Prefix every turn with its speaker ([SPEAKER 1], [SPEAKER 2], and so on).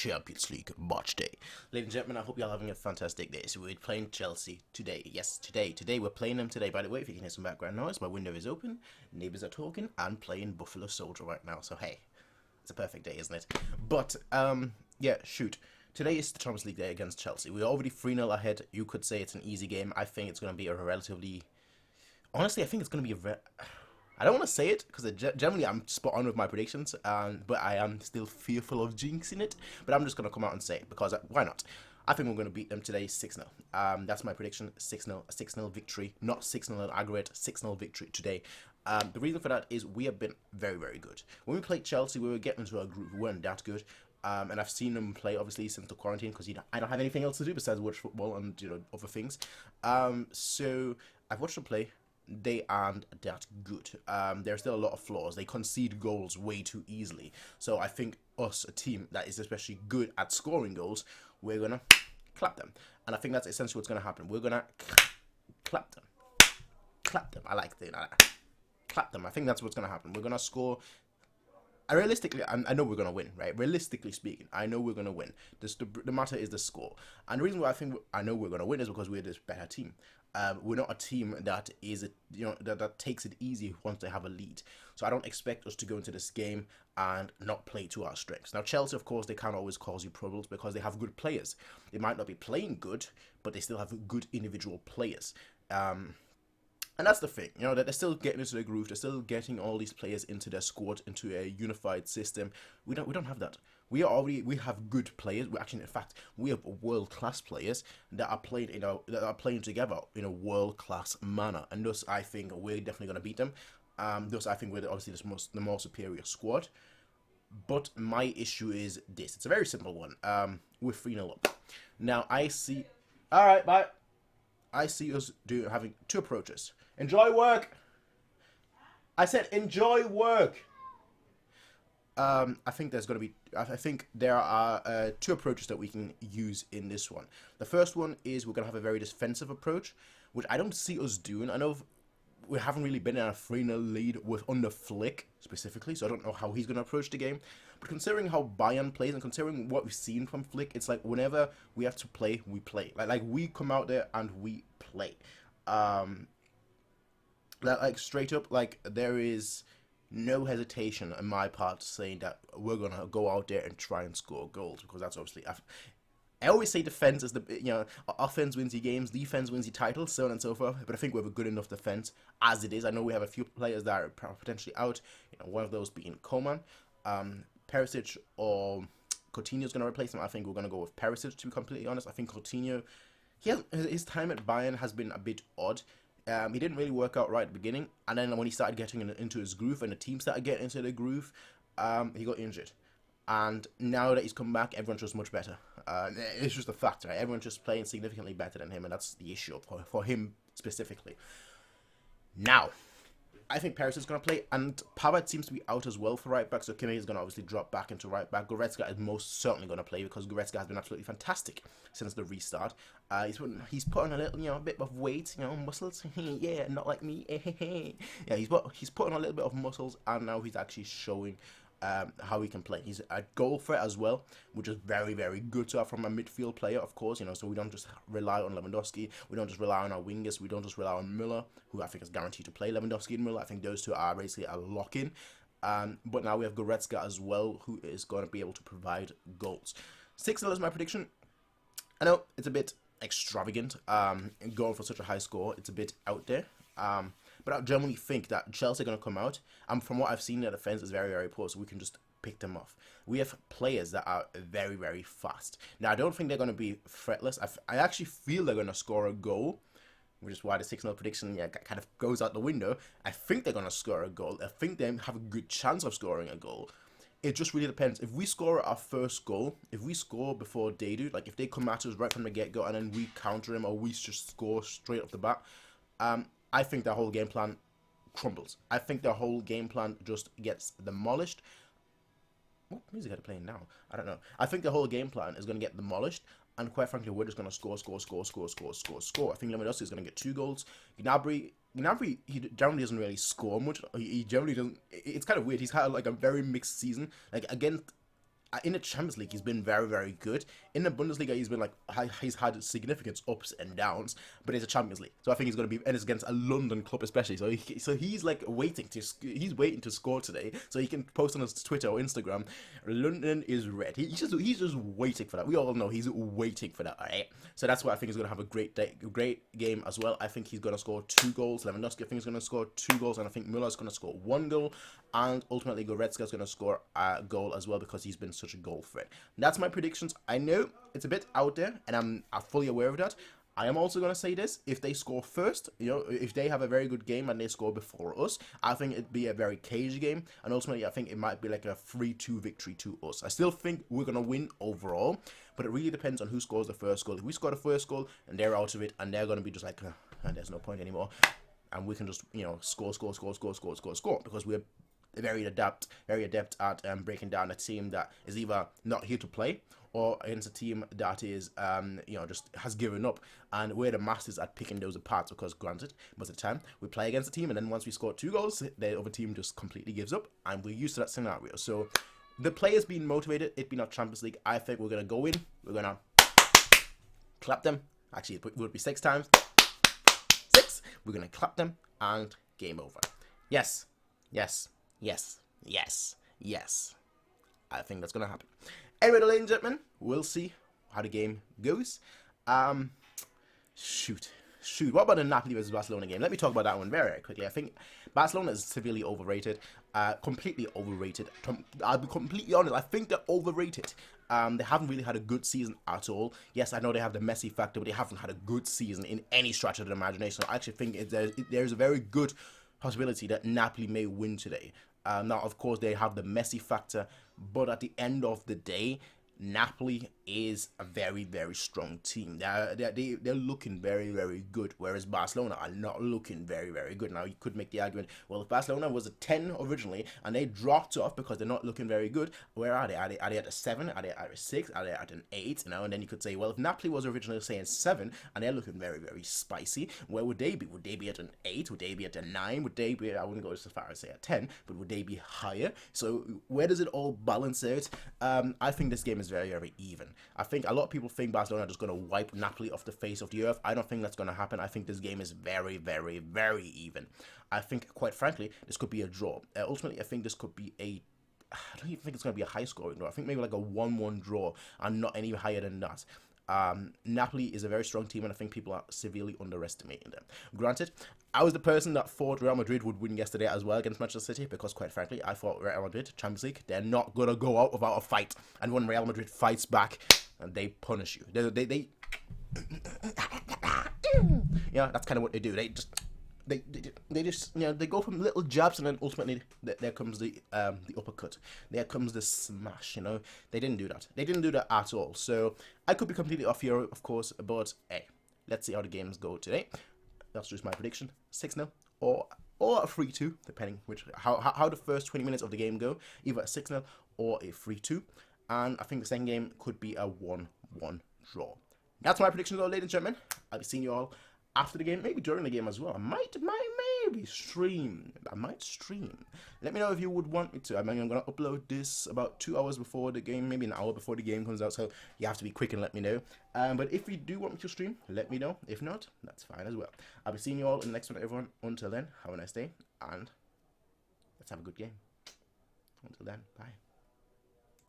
[SPEAKER 1] Champions League match day. Ladies and gentlemen, I hope you're having a fantastic day. So we're playing Chelsea today. Yes, today we're playing them today. By the way, if you can hear some background noise, my window is open, neighbors are talking, and playing Buffalo Soldier right now. So hey, it's a perfect day, isn't it? But yeah, shoot. Today is the Champions League day against Chelsea. We're already 3-0 ahead. You could say it's an easy game. I think it's going to be a relatively... Honestly, I think it's going to be a... I don't want to say it, because generally I'm spot on with my predictions, but I am still fearful of jinxing it. But I'm just going to come out and say it, because why not? I think we're going to beat them today 6-0. That's my prediction, 6-0. A 6-0 victory, not 6-0 aggregate, 6-0 victory today. The reason for that is we have been very, very good. When we played Chelsea, we were getting into a group. We weren't that good. And I've seen them play, obviously, since the quarantine, because I don't have anything else to do besides watch football and, other things. So I've watched them play. They aren't that good. There's still a lot of flaws. They concede goals way too easily. So I think us, a team that is especially good at scoring goals, we're going to clap them. And I think that's essentially what's going to happen. We're going to clap them. Clap them. I like that. Clap them. I think that's what's going to happen. We're going to score... Realistically, I know we're going to win, right? Realistically speaking, I know we're going to win. The matter is the score. And the reason why I know we're going to win is because we're this better team. We're not a team that is, that takes it easy once they have a lead. So I don't expect us to go into this game and not play to our strengths. Now, Chelsea, of course, they can't always cause you problems because they have good players. They might not be playing good, but they still have good individual players. And that's the thing, that they're still getting into the groove. They're still getting all these players into their squad, into a unified system. We don't have that. We have good players. In fact, we have world-class players that are playing together in a world-class manner. And thus, I think we're definitely going to beat them. Thus, I think we're obviously the more superior squad. But my issue is this. It's a very simple one. We're 3-0 up. Now, I see... All right, bye. I see us having two approaches. Enjoy work. I said enjoy work. I think there's going to be... I think there are two approaches that we can use in this one. The first one is we're going to have a very defensive approach, which I don't see us doing. I know we haven't really been in a 3-0 lead under Flick specifically, so I don't know how he's going to approach the game. But considering how Bayern plays and considering what we've seen from Flick, it's like whenever we have to play, we play. Like we come out there and we play. Like straight up, like there is no hesitation on my part saying that we're gonna go out there and try and score goals, because that's obviously... I always say defense is the, offense wins you games, defense wins you titles, so on and so forth. But I think we have a good enough defense as it is. I know we have a few players that are potentially out. One of those being Coman, Perisic or Coutinho is going to replace him. I think we're going to go with Perisic, to be completely honest. I think Coutinho, his time at Bayern has been a bit odd. He didn't really work out right at the beginning, and then when he started getting into his groove and the team started getting into the groove, he got injured. And now that he's come back, everyone's just much better. It's just a fact, right? Everyone's just playing significantly better than him, and that's the issue for him specifically. Now, I think Paris is going to play, and Pavard seems to be out as well for right back, so Kimmich is going to obviously drop back into right back. Goretzka is most certainly going to play, because Goretzka has been absolutely fantastic since the restart. He's put on a little, a bit of weight, muscles. Yeah, not like me. Yeah, he's put on a little bit of muscles, and now he's actually showing how he can play. He's a goal threat as well, which is very, very good to have from a midfield player, of course, so we don't just rely on Lewandowski, we don't just rely on our wingers, we don't just rely on Müller, who I think is guaranteed to play. Lewandowski and Müller, I think those two are basically a lock-in, but now we have Goretzka as well, who is going to be able to provide goals. 6-0 is my prediction. I know it's a bit extravagant, going for such a high score. It's a bit out there, but I generally think that Chelsea are going to come out, and from what I've seen, their defense is very, very poor, so we can just pick them off. We have players that are very, very fast. Now, I don't think they're going to be fretless. I actually feel they're going to score a goal, which is why the 6-0 prediction kind of goes out the window. I think they're going to score a goal. I think they have a good chance of scoring a goal. It just really depends. If we score our first goal, if we score before they do, like if they come at us right from the get-go and then we counter them, or we just score straight off the bat, I think the whole game plan crumbles. I think the whole game plan just gets demolished. What music are they playing now? I don't know. I think the whole game plan is going to get demolished, and quite frankly, we're just going to score. I think Lewandowski is going to get 2 goals. Gnabry, he generally doesn't really score much. He generally doesn't. It's kind of weird. He's had like a very mixed season. Like against in the Champions League, he's been very, very good. In the Bundesliga, he's been like, he's had significant ups and downs, but it's a Champions League, so I think he's going to be, and it's against a London club especially. So he's like waiting to score today, so he can post on his Twitter or Instagram, London is red. He's just waiting for that. We all know he's waiting for that. All right, so that's why I think he's going to have a great game as well. I think he's going to score 2 goals. Lewandowski, I think, is going to score 2 goals, and I think Müller is going to score 1 goal, and ultimately Goretzka is going to score a goal as well because he's been such a goal threat. That's my predictions. I know it's a bit out there, and I'm fully aware of that. I am also going to say this: if they score first, if they have a very good game and they score before us, I think it'd be a very cagey game, and ultimately I think it might be like a 3-2 victory to us. I still think we're going to win overall, but it really depends on who scores the first goal. If we score the first goal and they're out of it, and they're going to be just like, there's no point anymore, and we can just, score, because we're very adept at breaking down a team that is either not here to play or against a team that is just has given up, and we're the masters at picking those apart, because granted, most of the time we play against a team and then once we score 2 goals, the other team just completely gives up, and we're used to that scenario. So the players being motivated, it being our Champions League, I think we're gonna go in, we're gonna clap them. Actually, it would be 6 times. 6. We're gonna clap them and game over. Yes. I think that's gonna happen. Anyway, ladies and gentlemen, we'll see how the game goes. Shoot. What about the Napoli versus Barcelona game? Let me talk about that one very, very quickly. I think Barcelona is severely overrated. Completely overrated. I'll be completely honest. I think they're overrated. They haven't really had a good season at all. Yes, I know they have the Messi factor, but they haven't had a good season in any stretch of the imagination. I actually think there's a very good possibility that Napoli may win today. Now, of course, they have the Messi factor, but at the end of the day, Napoli is a very, very strong team. They're looking very, very good, whereas Barcelona are not looking very, very good. Now, you could make the argument, well, if Barcelona was a 10 originally and they dropped off because they're not looking very good, where are they? Are they at a 7? Are they at a 6? Are they at an 8? And then you could say, well, if Napoli was originally saying 7 and they're looking very, very spicy, where would they be? Would they be at an 8? Would they be at a 9? Would they be, I wouldn't go as far as say a 10, but would they be higher? So where does it all balance out? I think this game is very, very even. I think a lot of people think Barcelona are just going to wipe Napoli off the face of the earth. I don't think that's going to happen. I think this game is very, very, very even. I think, quite frankly, this could be a draw. Ultimately, I think this could be I don't even think it's going to be a high-scoring draw. I think maybe like a 1-1 draw, and not any higher than that. Napoli is a very strong team, and I think people are severely underestimating them. Granted, I was the person that thought Real Madrid would win yesterday as well against Manchester City, because quite frankly, I thought Real Madrid, Champions League, they're not going to go out without a fight. And when Real Madrid fights back, and they punish you. They yeah, that's kind of what they do. They just they go from little jabs, and then ultimately there comes the uppercut. There comes the smash. They didn't do that. They didn't do that at all. So I could be completely off here, of course, but hey, let's see how the games go today. That's just my prediction: 6-0 or a 3-2, depending how the first 20 minutes of the game go. Either a 6-0 or a 3-2, and I think the second game could be a 1-1 draw. That's my predictions, though, ladies and gentlemen. I'll be seeing you all after the game, maybe during the game as well. I might stream. Let me know if you would want me to. I'm going to upload this about 2 hours before the game, maybe an hour before the game comes out, so you have to be quick and let me know. But if you do want me to stream, let me know. If not, that's fine as well. I'll be seeing you all in the next one, everyone. Until then, have a nice day, and let's have a good game. Until then, bye.